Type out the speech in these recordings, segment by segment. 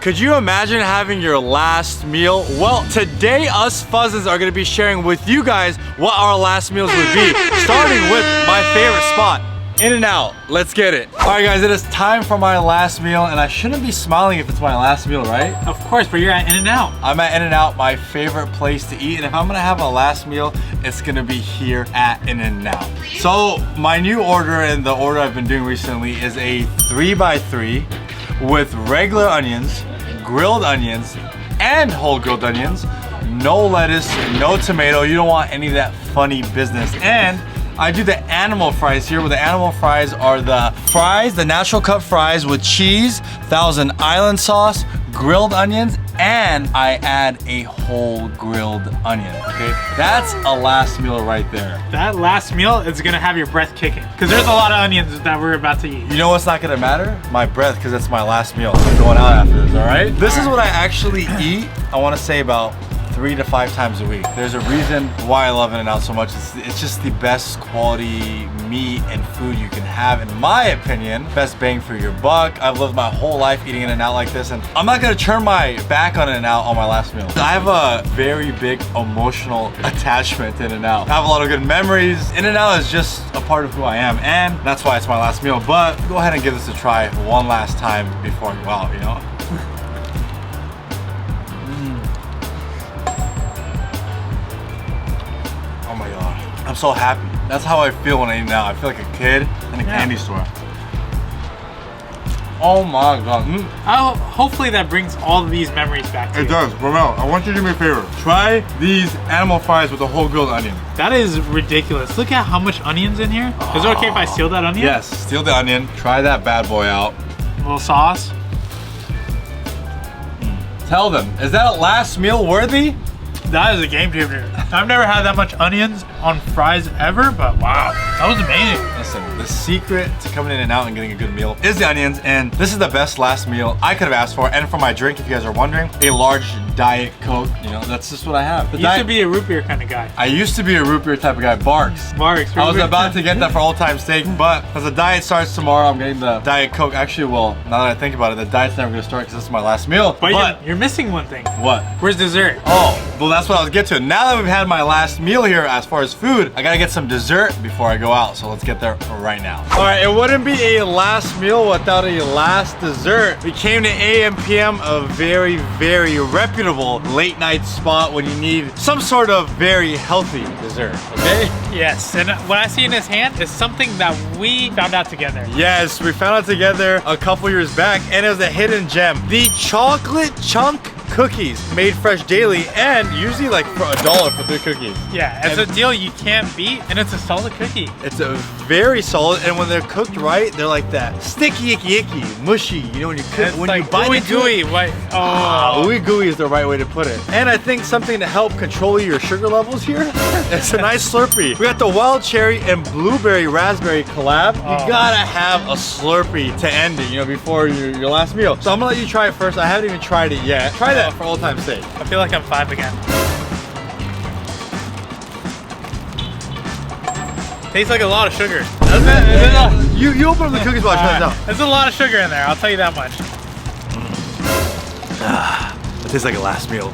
Could you imagine having your last meal? Well, today us Fuzzins are gonna be sharing with you guys what our last meals would be, starting with my favorite spot, InNOut. Let's get it. All right, guys, it is time for my last meal, and I shouldn't be smiling if it's my last meal, right? Of course, but you're at InNOut. I'm at InNOut, my favorite place to eat, and if I'm gonna have a last meal, it's gonna be here at InNOut. So my new order and the order I've been doing recently is a 3x3 with regular onions, grilled onions, and whole grilled onions. No lettuce, no tomato. You don't want any of that funny business. And I do the animal fries here, where the animal fries are the fries, the natural cut fries with cheese, Thousand Island sauce, grilled onions, and I add a whole grilled onion, okay? That's a last meal right there. That last meal is gonna have your breath kicking, because there's a lot of onions that we're about to eat. You know what's not gonna matter? My breath, because it's my last meal. I'm going out after this, all right? This is what I actually eat, I wanna say about 3 to 5 times a week. There's a reason why I love InNOut so much. It's just the best quality meat and food you can have, in my opinion. Best bang for your buck. I've lived my whole life eating InNOut like this, and I'm not gonna turn my back on InNOut on my last meal. I have a very big emotional attachment to InNOut. I have a lot of good memories. InNOut is just a part of who I am, and that's why it's my last meal. But go ahead and give this a try one last time before I go out, you know? I'm so happy. That's how I feel when I eat now. I feel like a kid in a candy store. Oh my God. Hopefully that brings all of these memories back to you. It does. Romel, I want you to do me a favor. Try these animal fries with a whole grilled onion. That is ridiculous. Look at how much onion's in here. Is it okay if I steal that onion? Yes, steal the onion. Try that bad boy out. A little sauce. Tell them, is that last meal worthy? That is a game changer. I've never had that much onions on fries ever, but wow, that was amazing. Listen, the secret to coming in and out and getting a good meal is the onions, and this is the best last meal I could have asked for. And for my drink, if you guys are wondering, a large Diet Coke. You know, that's just what I have. You used to be a root beer kind of guy. I used to be a root beer type of guy. Barks. Barks. I was about to get that for old time's sake, but as the diet starts tomorrow, I'm getting the Diet Coke. Actually, well, now that I think about it, the diet's never gonna start because this is my last meal. But you're missing one thing. What? Where's dessert? Oh, well, that's what I was getting to. Now that we've had my last meal here as far as food, I gotta get some dessert before I go out. So let's get there right now. All right, it wouldn't be a last meal without a last dessert. We came to AMPM, a very, very reputable late night spot when you need some sort of very healthy dessert, okay? Yes, and what I see in his hand is something that we found out together. Yes, we found out together a couple years back, and it was a hidden gem. The chocolate chunk cookies, made fresh daily, and usually like for $1 for 3 cookies. Yeah, it's a deal you can't beat, and it's a solid cookie. It's a very solid, and when they're cooked right, they're like that sticky, icky, mushy. You know when you cook, when like you bite ooey into gooey. it. What? Ooey gooey is the right way to put it. And I think something to help control your sugar levels here, it's a nice Slurpee. We got the wild cherry and blueberry raspberry collab. You gotta have a Slurpee to end it, you know, before your last meal. So I'm gonna let you try it first. I haven't even tried it yet. Try that for old time's sake. I feel like I'm 5 again. Tastes like a lot of sugar. Doesn't it? You open up the cookies while I try this out. There's a lot of sugar in there, I'll tell you that much. It tastes like a last meal.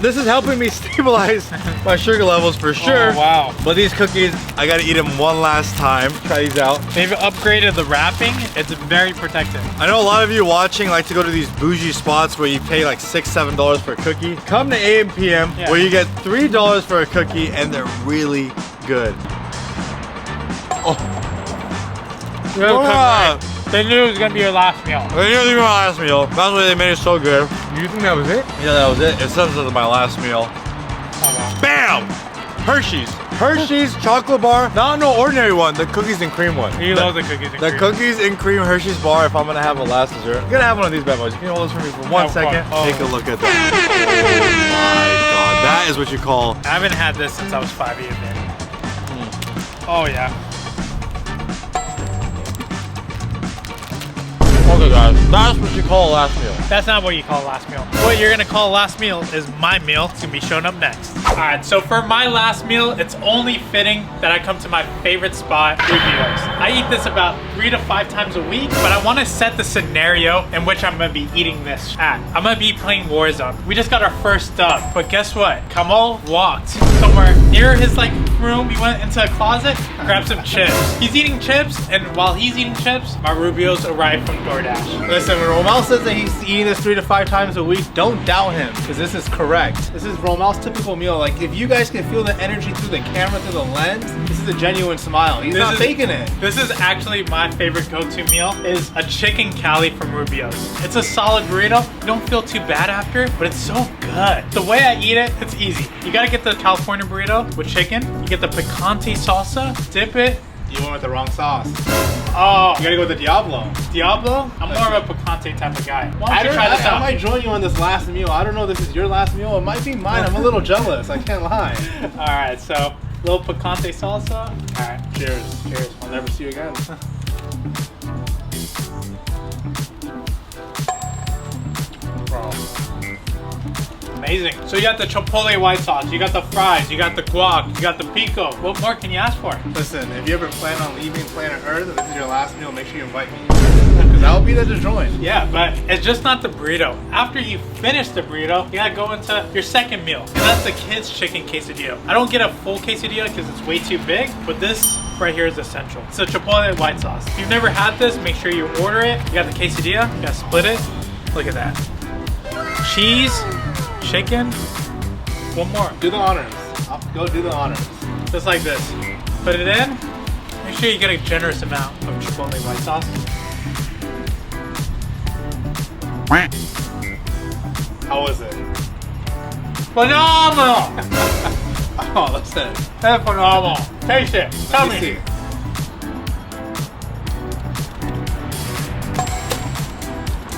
This is helping me stabilize my sugar levels for sure. Oh, wow. But these cookies, I gotta eat them one last time. Try these out. They've upgraded the wrapping. It's very protective. I know a lot of you watching like to go to these bougie spots where you pay like $6, $7 for a cookie. Come to AMPM where you get $3 for a cookie, and they're really good. They knew it was gonna be your last meal. They knew it was my last meal. That's why they made it so good. You think that was it? Yeah, that was it. It says it was my last meal. Oh, wow. Bam! Hershey's chocolate bar. Not no ordinary one, the cookies and cream one. He loves the cookies and cream. The cookies and cream Hershey's bar if I'm gonna have a last dessert. I'm gonna have one of these bad boys. Can you hold this for me for one second? Take a look at that. Oh my God. That is what you call... I haven't had this since I was 5 either. Oh yeah. Okay guys. That's what you call a last meal. That's not what you call a last meal. What you're gonna call a last meal is my meal. It's gonna be showing up next. All right, so for my last meal, it's only fitting that I come to my favorite spot, Rubio's. I eat this about 3 to 5 times a week, but I wanna set the scenario in which I'm gonna be eating this at. I'm gonna be playing Warzone. We just got our first dub, but guess what? Kamal walked somewhere near his room. He went into a closet, grabbed some chips. He's eating chips, and while he's eating chips, my Rubio's arrived from DoorDash. Listen, when Romel says that he's eating this 3 to 5 times a week, don't doubt him, because this is correct. This is Romel's typical meal. Like, if you guys can feel the energy through the camera, through the lens, this is a genuine smile. He's not faking it. This is actually my favorite go-to meal, is a chicken cali from Rubio's. It's a solid burrito. You don't feel too bad after, but it's so good. The way I eat it, it's easy. You gotta get the California burrito with chicken. You get the picante salsa, dip it. You went with the wrong sauce. Oh, You gotta go with the Diablo. Diablo? I'm more of a picante type of guy. Why don't you try this I out? might join you on this last meal. I don't know if this is your last meal. It might be mine. I'm a little jealous. I can't lie. All right, so little picante salsa. All right, Cheers. cheers. I'll never see you again. Bro. Amazing. So you got the chipotle white sauce, you got the fries, you got the guac, you got the pico. What more can you ask for? Listen, if you ever plan on leaving planet Earth and this is your last meal, make sure you invite me. Because I'll be there to join. Yeah, but it's just not the burrito. After you finish the burrito, you gotta go into your second meal. And that's the kids' chicken quesadilla. I don't get a full quesadilla because it's way too big, but this right here is essential. It's a chipotle white sauce. If you've never had this, make sure you order it. You got the quesadilla, you gotta split it. Look at that. Cheese, chicken, one more. Do the honors. I'll go do the honors. Just like this. Put it in. Make sure you get a generous amount of chipotle white sauce. How was it? Phenomenal! Oh, listen. That's phenomenal. Taste it. Tell Let me me. see.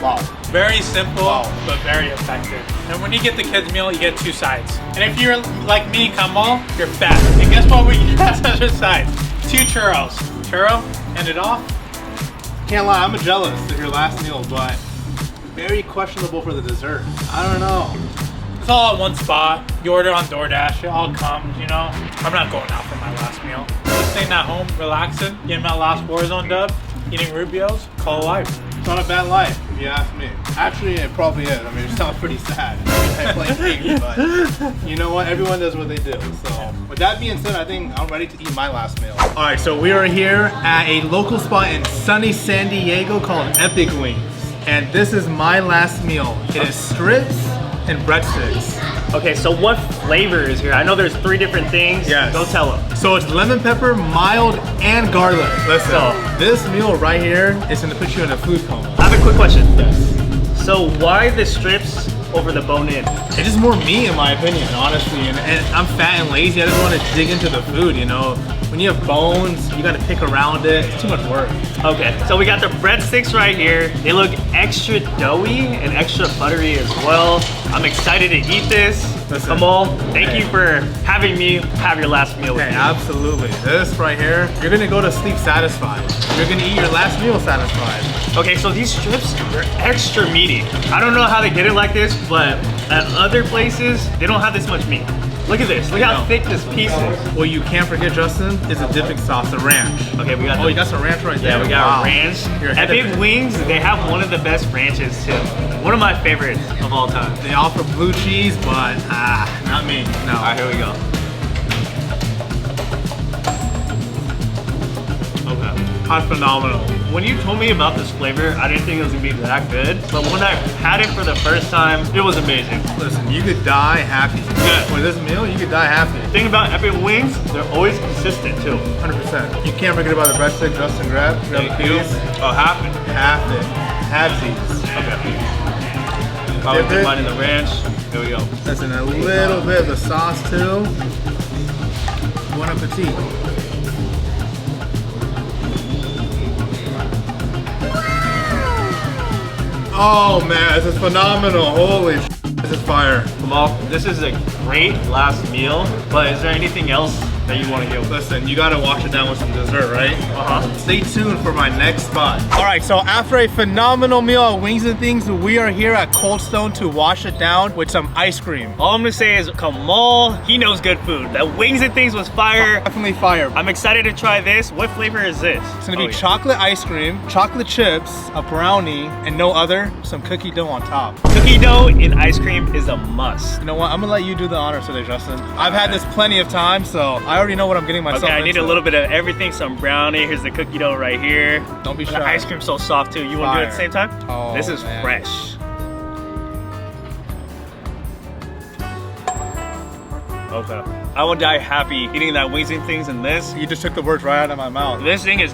Wow. Very simple, Wow. but very effective. And when you get the kids meal, you get 2 sides. And if you're like me, Kamal, you're fat. And guess what we get as our sides? 2 churros. Churro, end it off. Can't lie, I'm jealous of your last meal, but very questionable for the dessert. I don't know. It's all at one spot. You order on DoorDash, it all comes, you know. I'm not going out for my last meal. Just staying at home, relaxing, getting my last Warzone dub, eating Rubio's, call it life. It's not a bad life, if you ask me. Actually, it probably is. I mean, it sounds pretty sad. I play games, but you know what? Everyone does what they do. So, with that being said, I think I'm ready to eat my last meal. All right, so we are here at a local spot in sunny San Diego called Epic Wings. And this is my last meal. It is strips and breadsticks. Okay, so what flavor is here? I know there's 3 different things. Yes. Don't tell them. So it's lemon pepper, mild, and garlic. Listen, this meal right here is gonna put you in a food coma. I have a quick question. Yes. So why the strips over the bone-in? It's just more me, in my opinion, honestly. And I'm fat and lazy. I just want to dig into the food, you know. When you have bones, you got to pick around it. It's too much work. Okay, so we got the breadsticks right here. They look extra doughy and extra buttery as well. I'm excited to eat this. Listen, Kamal, thank you for having me have your last meal with Hey, me. absolutely. This right here, you're gonna go to sleep satisfied. You're gonna eat your last meal satisfied. Okay, so these strips are extra meaty. I don't know how they get it like this, but at other places, they don't have this much meat. Look at this. Look how thick this piece is. What you can't forget, Justin, is a dipping sauce, the ranch. Okay, we got Oh, you got some ranch right there. Yeah, we got Wow. ranch. You're ahead of Epic it. Wings, they have one of the best ranches too. One of my favorites of all time. They offer blue cheese, but not me. No. All right, here we go. Okay. Hot phenomenal. When you told me about this flavor, I didn't think it was gonna be that good. But when I had it for the first time, it was amazing. Listen, you could die happy. Yeah. With this meal, you could die happy. The thing about Epic Wings, they're always consistent too. 100%. You can't forget about the breadstick, Justin. Grab a Thank you. piece. Oh, half it. Half it. Halfsies. Okay. Probably Dip dip it. mine in the ranch. Here we go. Listen, a little bit of the sauce too. Bon appetit. Oh man, this is phenomenal. Holy sh**, this is fire. Kamal, this is a great last meal, but is there anything else that you want to get? Listen, you gotta wash it down with some dessert, right? Stay tuned for my next spot. All right, so after a phenomenal meal at Wings and Things, we are here at Cold Stone to wash it down with some ice cream. All I'm gonna say is Kamal, he knows good food. That Wings and Things was fire. Definitely fire. I'm excited to try this. What flavor is this? It's gonna be chocolate ice cream, chocolate chips, a brownie, and no other, some cookie dough on top. Cookie dough in ice cream is a must. You know what? I'm gonna let you do the honors today, Justin. I've had this plenty of times, so I already know what I'm getting myself into. Okay, I need a little bit of everything. Some brownie. Here's the cookie dough right here. Don't be shy. The ice cream's so soft too. You want to do it at the same time? Oh, this is man. fresh. Okay. I will die happy eating that Wings and Things and this. You just took the words right out of my mouth. This thing is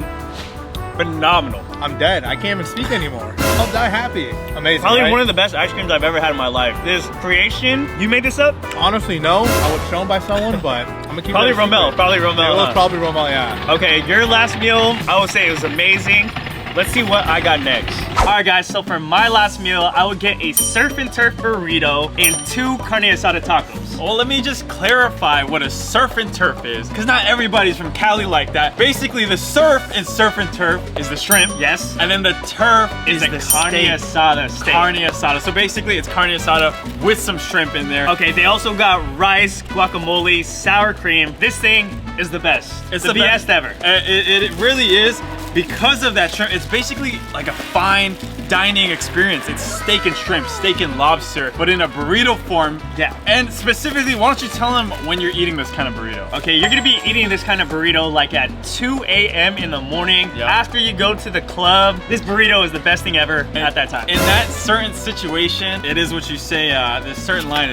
phenomenal. I'm dead. I can't even speak anymore. I'll die happy. Amazing. Probably right? one of the best ice creams I've ever had in my life. This creation, you made this up? Honestly, no. I was shown by someone, but I'm gonna keep Probably it a secret. Romel. Probably Romel. It was probably Romel, yeah. Okay, your last meal, I would say it was amazing. Let's see what I got next. All right, guys, so for my last meal, I would get a surf and turf burrito and 2 carne asada tacos. Well, let me just clarify what a surf and turf is, because not everybody's from Cali like that. Basically, the surf in surf and turf is the shrimp. Yes. And then the turf is the the carne steak. asada steak. Carne asada. So basically, it's carne asada with some shrimp in there. Okay, they also got rice, guacamole, sour cream. This thing is the best. It's the the best ever. It really is. Because of that shrimp, it's basically like a fine dining experience. It's steak and shrimp, steak and lobster, but in a burrito form. Yeah. And specifically, why don't you tell them when you're eating this kind of burrito? Okay, you're gonna be eating this kind of burrito like at 2 a.m. in the morning. Yep. After you go to the club, this burrito is the best thing ever at that time. In that certain situation, it is what you say, there's a certain line,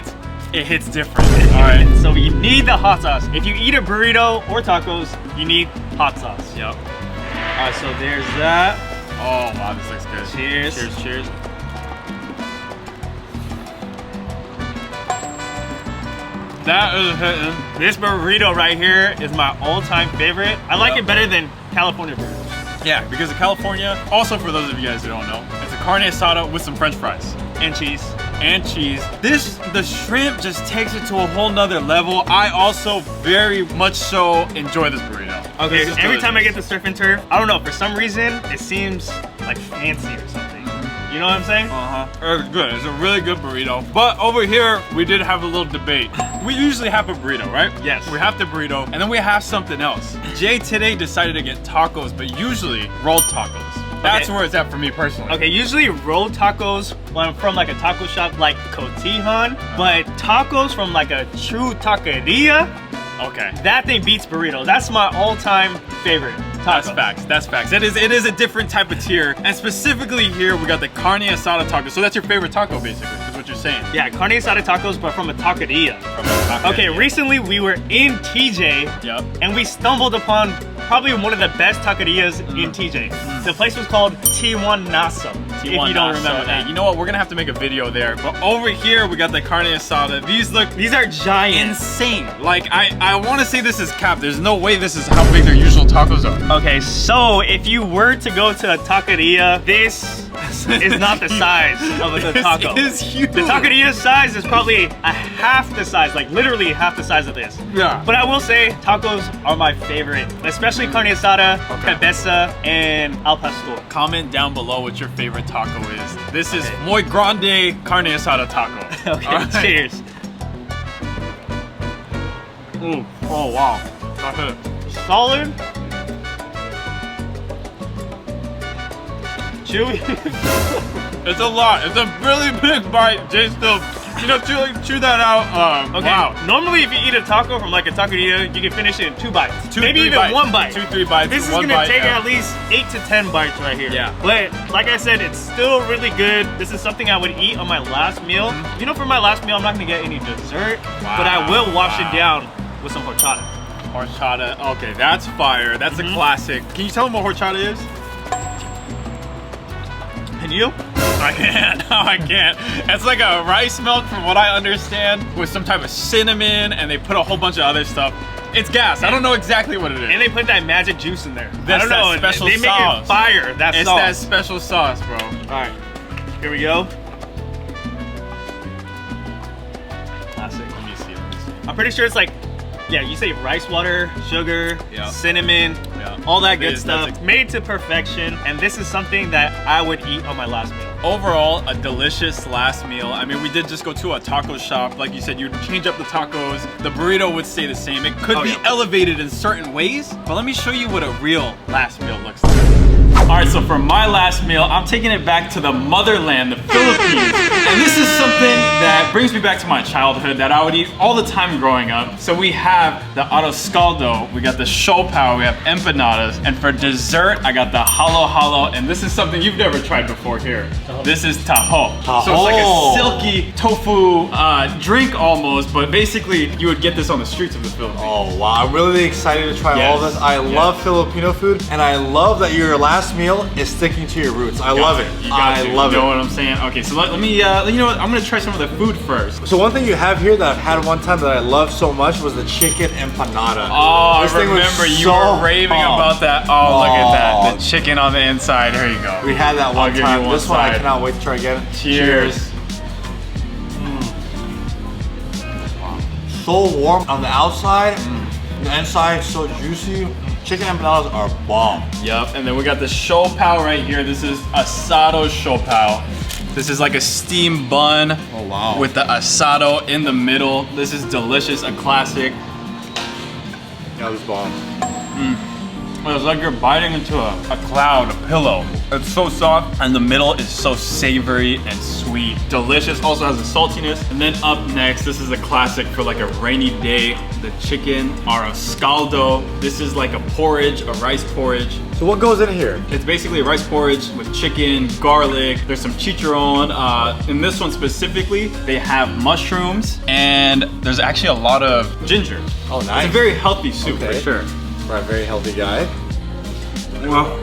it hits different. All right, so you need the hot sauce. If you eat a burrito or tacos, you need hot sauce. Yep. All right, so there's that. Oh, wow, this looks good. Cheers. Cheers, cheers. That is hitting. This burrito right here is my all-time favorite. I like it better than California burritos. Yeah, because in California, also for those of you guys who don't know, it's a carne asada with some french fries. And cheese. And cheese. The shrimp just takes it to a whole nother level. I also very much so enjoy this burrito. Okay, This is every time I get delicious. the surf and turf, I don't know, for some reason, it seems like fancy or something. You know what I'm saying? It's good. It's a really good burrito. But over here, we did have a little debate. We usually have a burrito, right? Yes. We have the burrito, and then we have something else. Jay today decided to get tacos, but usually rolled tacos. That's where it's at for me personally. Okay, usually rolled tacos when I'm from like a taco shop like Cotijan, but tacos from like a true taqueria, Okay. that thing beats burrito. That's my all-time favorite. That's Tacos. facts. That's facts. It is a different type of tier, and specifically here we got the carne asada taco. So that's your favorite taco, basically, is what you're saying. Yeah, carne asada tacos, but from a taqueria. From a taco, Okay, yeah. recently we were in TJ, Yep. and we stumbled upon probably one of the best taquerias in TJ. The place was called Tijuanazo, if you don't remember that. You know what? We're gonna have to make a video there. But over here we got the carne asada. These are giant. insane. Like I want to say this is cap. There's no way this is how big their usual tacos are. Okay, so if you were to go to a taqueria, this is not the size of a taco. This is huge. The taqueria size is probably a half the size, like literally half the size of this. Yeah. But I will say, tacos are my favorite, especially carne asada, cabeza, and al pastor. Comment down below what your favorite taco is. This is muy grande carne asada taco. Okay, All right. cheers. Oh wow. That's it. Solid. Chewy. It's a lot. It's a really big bite. Jay still, chew that out. Okay. Wow. Normally, if you eat a taco from like a taqueria, you can finish it in 2 bites. Maybe 3 even bites. 1 bite. 2-3 bites. This is one gonna bite, take yeah. at least 8 to 10 bites right here. Yeah. But like I said, it's still really good. This is something I would eat on my last meal. You know, for my last meal, I'm not gonna get any dessert, but I will wash it down with some horchata. Horchata. Okay, that's fire. That's a classic. Can you tell them what horchata is? And you? I can't. No, I can't. It's like a rice milk, from what I understand, with some type of cinnamon, and they put a whole bunch of other stuff. It's gas. I don't know exactly what it is. And they put that magic juice in there. That's I don't know. that special they make sauce. it fire. That It's sauce. that special sauce, bro. All right. Here we go. Classic. Let me see. I'm pretty sure it's like Yeah, you say rice water, sugar, Yeah. cinnamon, Yeah. all that good That's stuff. Made to perfection. And this is something that I would eat on my last meal. Overall, a delicious last meal. I mean, we did just go to a taco shop. Like you said, you'd change up the tacos. The burrito would stay the same. It could be elevated in certain ways, but let me show you what a real last meal looks like. All right, so for my last meal, I'm taking it back to the motherland, the Philippines. And this is something that brings me back to my childhood that I would eat all the time growing up. So we have the arroz caldo, we got the siopao, we have empanadas, and for dessert, I got the halo halo, and this is something you've never tried before here. This is taho. So it's like a silky tofu drink almost, but basically you would get this on the streets of the Philippines. Oh wow, I'm really excited to try all this. I love Filipino food, and I love that your last meal is sticking to your roots. I love it. I love it. You know what I'm saying? Okay, so let me, you know what? I'm gonna try some of the food first. So one thing you have here that I've had one time that I loved so much was the chicken empanada. Oh, This I thing was remember you so were raving bomb. about that. Oh, look at that. The chicken on the inside. Here you go. We had that one I'll give time. you one This one I side. cannot wait to try again. Cheers. So warm on the outside, the inside so juicy. Chicken empanadas are bomb. Yep, and then we got the siopao right here. This is asado siopao. This is like a steamed bun with the asado in the middle. This is delicious, a classic. Yeah, this is bomb. It's like you're biting into a cloud, a pillow. It's so soft, and the middle is so savory and sweet. Delicious, also has a saltiness. And then up next, this is a classic for like a rainy day, the chicken arroz caldo. This is like a porridge, a rice porridge. So what goes in here? It's basically a rice porridge with chicken, garlic, there's some chicharron. In this one specifically, they have mushrooms, and there's actually a lot of ginger. Oh, nice. It's a very healthy soup for sure. For a very healthy guy. Well,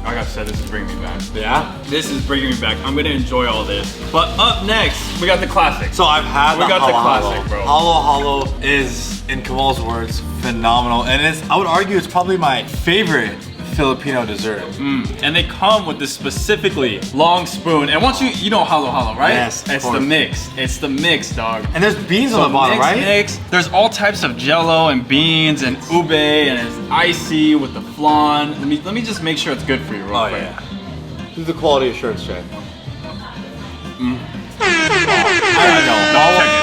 like I said, this is bringing me back. Yeah? This is bringing me back. I'm gonna enjoy all this. But up next, we got the classic. So I've had We got the halo classic, halo. bro. Halo halo is, in Kamal's words, phenomenal. And it's, I would argue it's probably my favorite Filipino dessert. And they come with this specifically long spoon. And once you know halo halo, right? Yes, of It's the course. mix. It's the mix, dog. And there's beans on the bottom, right? Mix. There's all types of jello and beans and ube and it's icy with the flan. Let me just make sure it's good for you real Oh quick. yeah. This is the quality assurance check.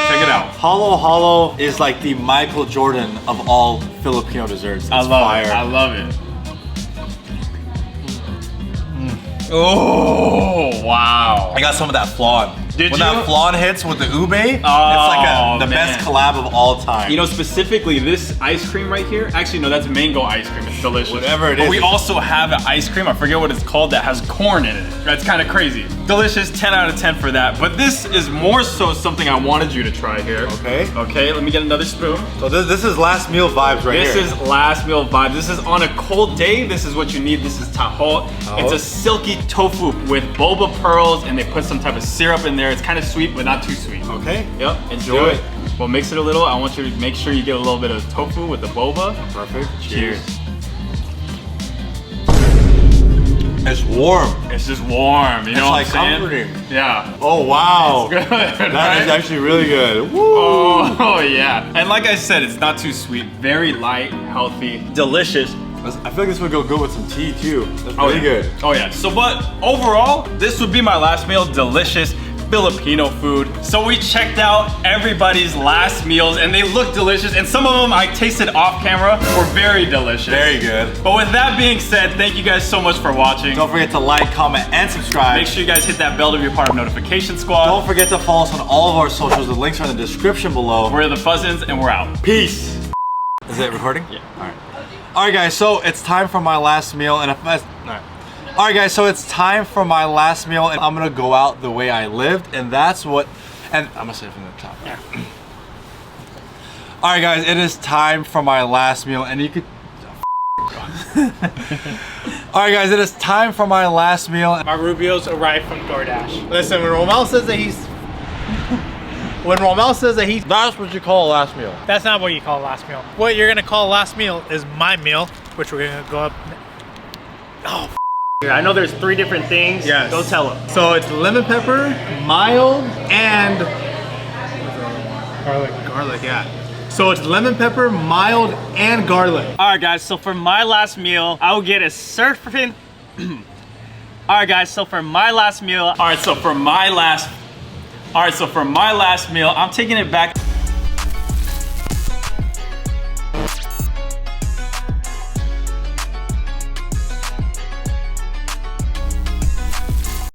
Check it out. Halo halo is like the Michael Jordan of all Filipino desserts. It's I love fire. it. I love it. Oh, wow. I got some of that flan. Did when you? that flan hits with the ube, it's Oh, like the man. best collab of all time. You know, specifically this ice cream right here. Actually, no, that's mango ice cream. It's delicious. Whatever it but is. we also have an ice cream. I forget what it's called that has corn in it. That's kind of crazy. Delicious. 10 out of 10 for that. But this is more so something I wanted you to try here. Okay. Okay. Let me get another spoon. So this is last meal vibes right This here. is last meal vibe. This is on a cold day. This is what you need. This is taho. It's a silky tofu with boba pearls, and they put some type of syrup in there. It's kind of sweet, but not too sweet. Okay. Yep. Enjoy it. We'll mix it a little. I want you to make sure you get a little bit of tofu with the boba. Perfect. Cheers. It's warm. It's just warm. You know what I'm It's like saying? comforting. Yeah. Oh wow. Good. That is actually really good. Woo. Oh yeah. And like I said, it's not too sweet. Very light, healthy, delicious. I feel like this would go good with some tea too. That's really good. Oh yeah. So, but overall, this would be my last meal. Delicious Filipino food. So we checked out everybody's last meals, and they look delicious. And some of them I tasted off camera were very delicious. Very good. But with that being said, thank you guys so much for watching. Don't forget to like, comment, and subscribe. Make sure you guys hit that bell to be a part of Notification Squad. Don't forget to follow us on all of our socials. The links are in the description below. We're the Fuzzins, and we're out. Peace. Is it recording? Yeah. All right. All right, guys. So it's time for my last meal, and all right, guys. So it's time for my last meal, and I'm gonna go out the way I lived, and that's what. And I'm gonna say it from the top. Yeah. All right, guys. It is time for my last meal, and you could. All right, guys. It is time for my last meal. My Rubios arrived from DoorDash. Listen, when Romel says that he's. That's what you call a last meal. That's not what you call a last meal. What you're gonna call a last meal is my meal, which we're gonna go up. Oh, I know there's 3 different things. Yes. Go tell them. So it's lemon pepper, mild, and garlic. garlic, yeah. So it's lemon pepper, mild, and garlic. All right, guys, so for my last meal, I will get a surfing. All right, guys, so for my last meal, I'm taking it back